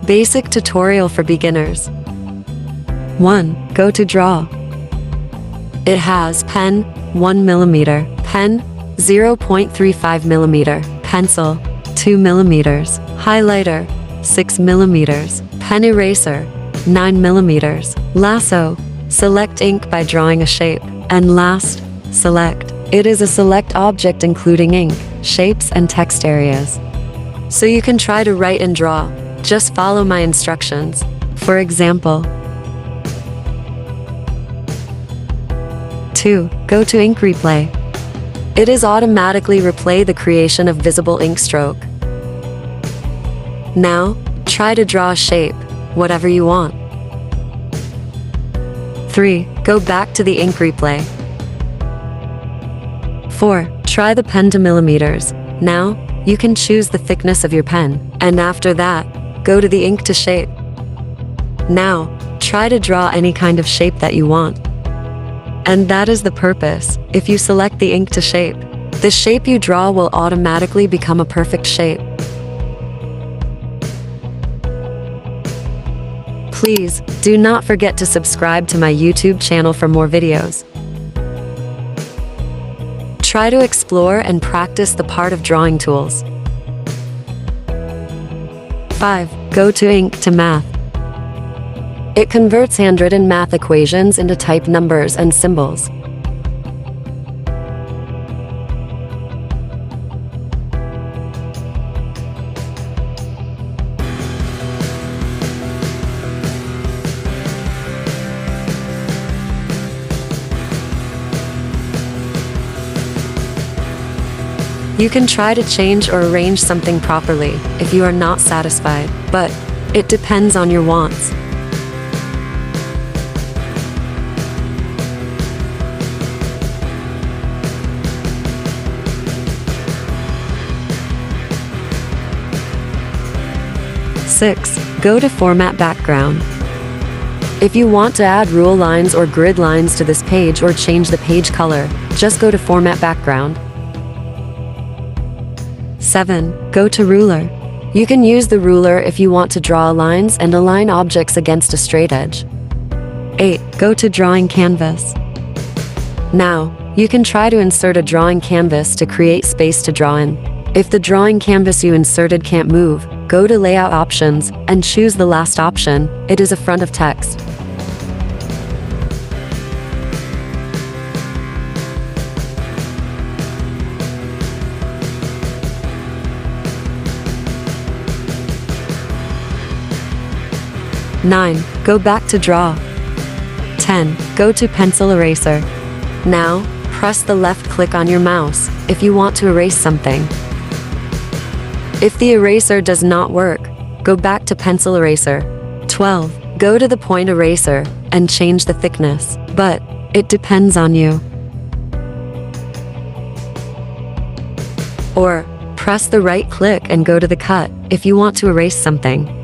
Basic tutorial for beginners. 1. Go to Draw. It has pen, 1mm, pen, 0.35mm, pencil, 2mm, highlighter, 6mm, pen eraser, 9mm, lasso, select ink by drawing a shape, and last, select. It is a select object including ink, shapes, and text areas. So you can try to write and draw. Just follow my instructions. For example, 2. Go to Ink Replay. It is automatically replay the creation of visible ink stroke. Now, try to draw a shape, whatever you want. 3. Go back to the Ink Replay. 4. Try the pen to millimeters. Now, you can choose the thickness of your pen, and after that, go to the ink to shape. Now, try to draw any kind of shape that you want. And that is the purpose. If you select the ink to shape, the shape you draw will automatically become a perfect shape. Please, do not forget to subscribe to my YouTube channel for more videos. Try to explore and practice the part of drawing tools. 5. Go to Ink to Math. It converts handwritten math equations into typed numbers and symbols. You can try to change or arrange something properly if you are not satisfied, but it depends on your wants. Six. Go to Format Background. If you want to add rule lines or grid lines to this page or change the page color, just go to Format Background. 7. Go to Ruler. You can use the ruler if you want to draw lines and align objects against a straight edge. 8. Go to Drawing Canvas. Now, you can try to insert a drawing canvas to create space to draw in. If the drawing canvas you inserted can't move, go to Layout Options and choose the last option. It is a front of text. Nine. Go back to Draw. 10. Go to Pencil Eraser. Now, press the left click on your mouse if you want to erase something. If the eraser does not work, go back to Pencil Eraser. 12. Go to the Point Eraser and change the thickness, but it depends on you. Or, press the right click and go to the Cut if you want to erase something.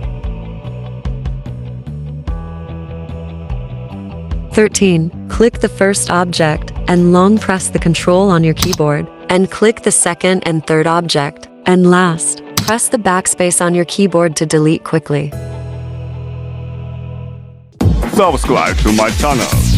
13. Click the first object and long press the Control on your keyboard, and click the second and third object, and last, press the backspace on your keyboard to delete quickly. Subscribe to my channel.